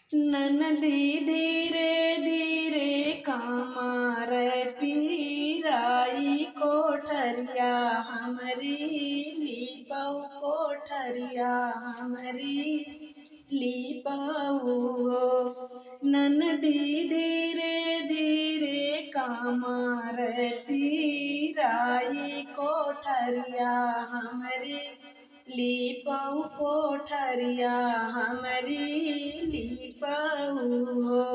ननदी धीरे धीरे कमर पीराई कोठरिया हमरी लीपऊ कोठरिया हमरी लीपऊ हो। ननदी धीरे धीरे कमर पीराई कोठरिया हमरी लीपऊ कोठरिया हमरी लीपऊ हो।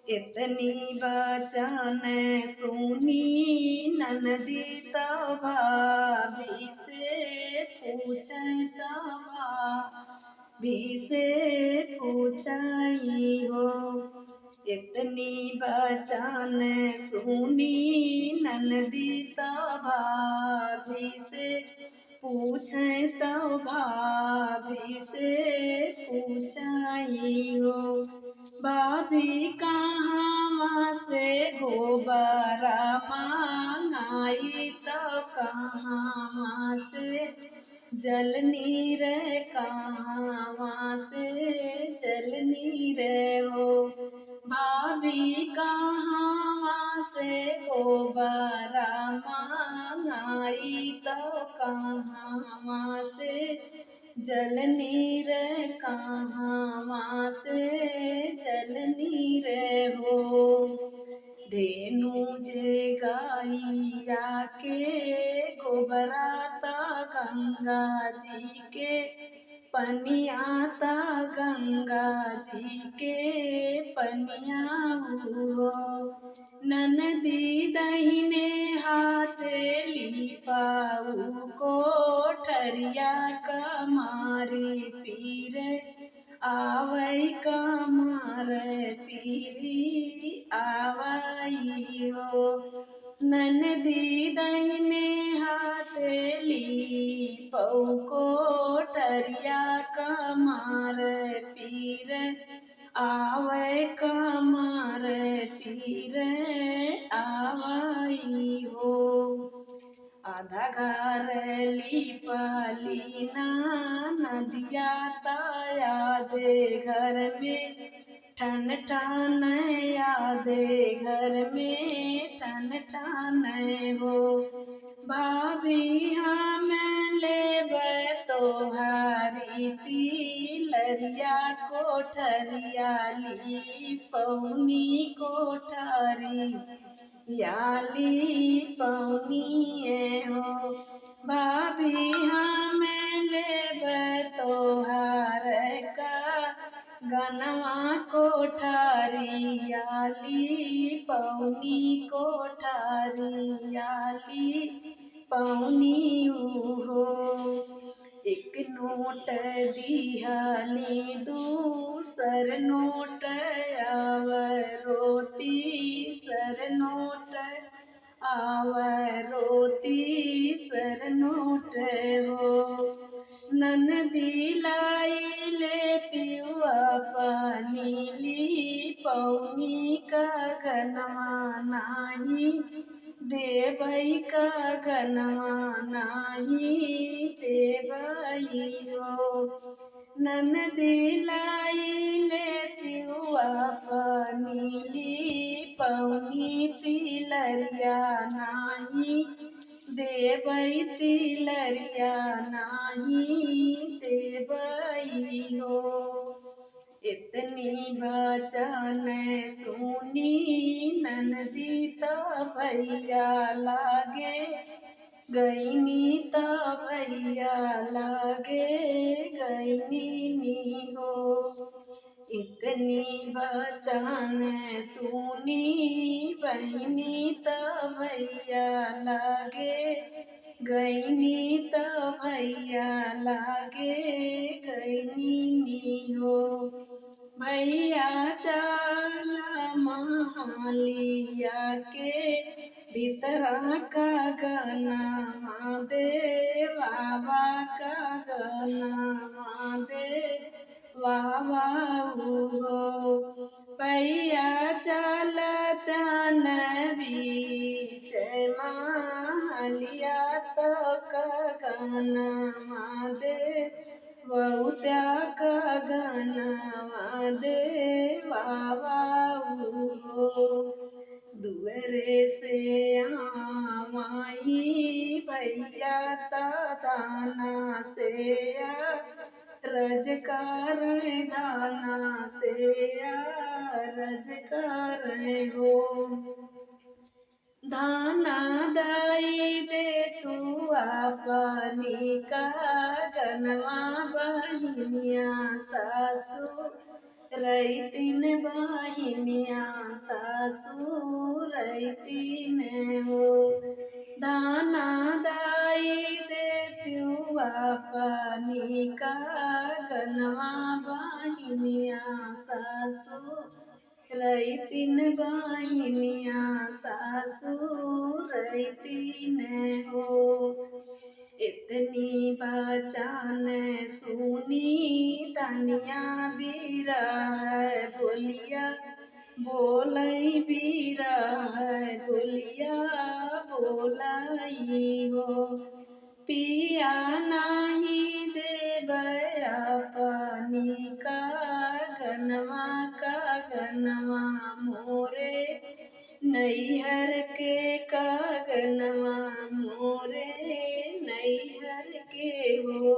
इतनी बचन सुनी ननदी तो भाभी से पूछे तो भाभी से पूछई हो। इतनी बचन सुनी ननदी तो भाभी से पूछे तो भाभी से पूछई हो। भाभी कहाँ से गोबरा मांगाई तो कहाँ से जल नीर कहाँ से जल नीर हो। भाभी कहाँ से गोबरा मांगाई तो कहाँ से जल नीर कहाँ से जल नीर हो। धेनु जे गाइया के गोबरा ता गंगा जी के पनिया ता गंगा जी के पनिया हो। ननदी दहिने हाथ लीपाऊ कोठरिया कमारी पीर आवई कमार पीरी आवई हो। ननदी दहिने हाथ लीपऊ कोठरिया कमार पीर आवे कमार पीर आवई हो। आधा घर लिपलीना नदिया ताया दे घर में ठन ठन यादे घर में ठन ठन हो। भाभी हम लेब तोहारी तिलरिया कोठरिया लीपौनी कोठरी याली पौनी हो। भाभी हम लेब तोहार का गनवा कोठारी याली पौनी कोठारी याली पौनी हो। एक नोट दिहानी दूसर नोट आवरो तीसर नोट आवरो तीसर नोट हो। ननदी लाई लेती अपनी लीपौनी का गनवा नाही देवई का गनवा नाही देवई हो। ननदी लाई लेती अपनी लीपौनी तिलरिया नाही देवई तिलरिया नाही देवई हो। इतनी बचन सुनी ननदी तो भैया लागे गईनी तो भैया लागे गईनी हो। इतनी बचन सुनी बहनी तो भैया लागे गईनी तो भैया लागे गईनी हो। भैया चला महालिया के भीतरा का गाना दे बाबा का गाना दे वावा हो। भैया चलत बीच महालिया तो का गाना दे बहुत्या गगनवा देवावा हो दुअरे से आमाई भैया दाना से रजकार दाना से रजकार हो दाना दाई दे तू अपनी का गनवा बहिनिया सासू रैतिन बहिनिया सासू रैतिन हो दाना दाई दे तू अपनी का गनवा बहिनिया सासू रैतिन बहिनिया सासू रैतिन हो इतनी बचान सुनी तनिया बीरा है बोलिया बोलई बीरा है बोलिया बोलई हो पिया नहीं देवया पानी का गनवा मोरे नैहर के का गनवा मोरे नैहर के हो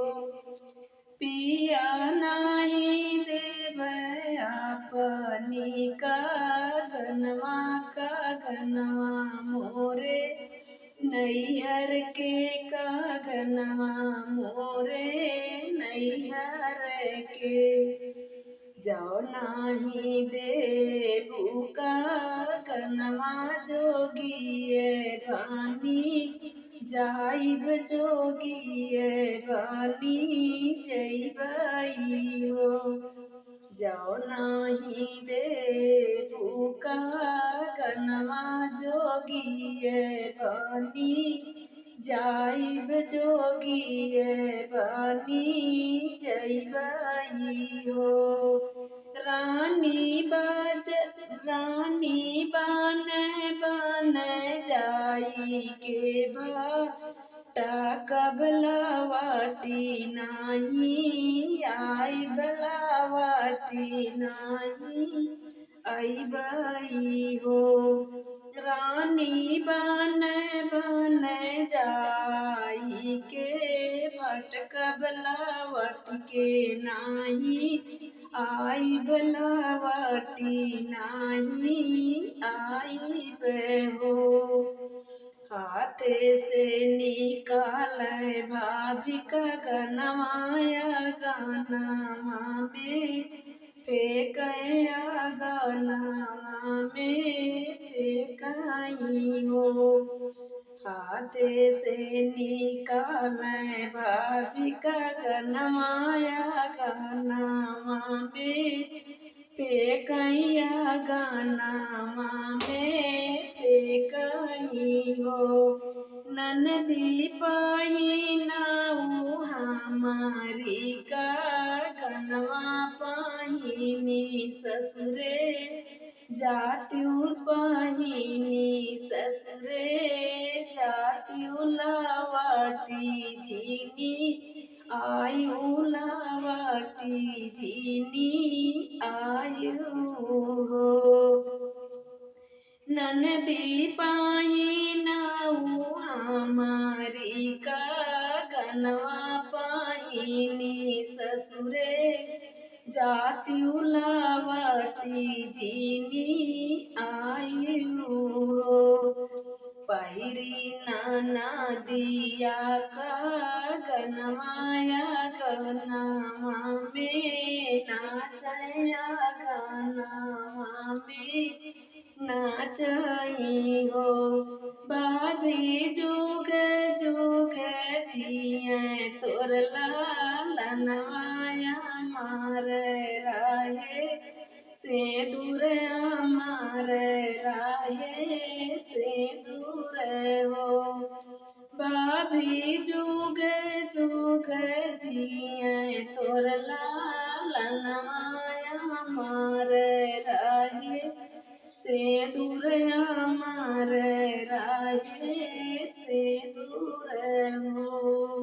पिया नहीं देवया पानी का गनवा मोरे नैहर के का गनवा मोरे नैहर के जाओ नाही देबू का गनवा जोगिए रानी जाइब जोगिए रानी जैबई हो जाओ नाही देबू का गनवा जोगिए रानी जाइब जोगिए रानी जैबई हो रानी बन जाई के बाटा कबलावाटी नाही आई बलावाटी नाही आई बाई हो रानी बन जाई के भटकबलावट के नाही आई बलावटी नाही आई हो हाथे से निकाल भाभी का गनवाया गाना में फेंकया गाना में फेंकाई हो हाथे से निकाल भाभी का गनवाया गाना में फेंकया गाना में फेंकाई हो ननदी पाही नाऊ हमारी का गनवा पाहिनी ससुरे जात्यु पाहिनी ससुरे जात्यु लावाटी जीनी आयु लावाटी जीनी आयु हो ननदी पाही नाऊ हमारी का गनवा पाहिनी ससुरे जात्यु लावाटी जीनी आयु हो पैरी नाना दिया का गनवाया गनमा में नाचया गनमा में नाचई हो बाबी जुग जुग जिए तोर लालनवाया मार राहे से दूर मार राहे से दूर हो बाबी जुग जुग जिए तोर लालनवाया मार राहे से दूर हमारे राहे से दूर हो।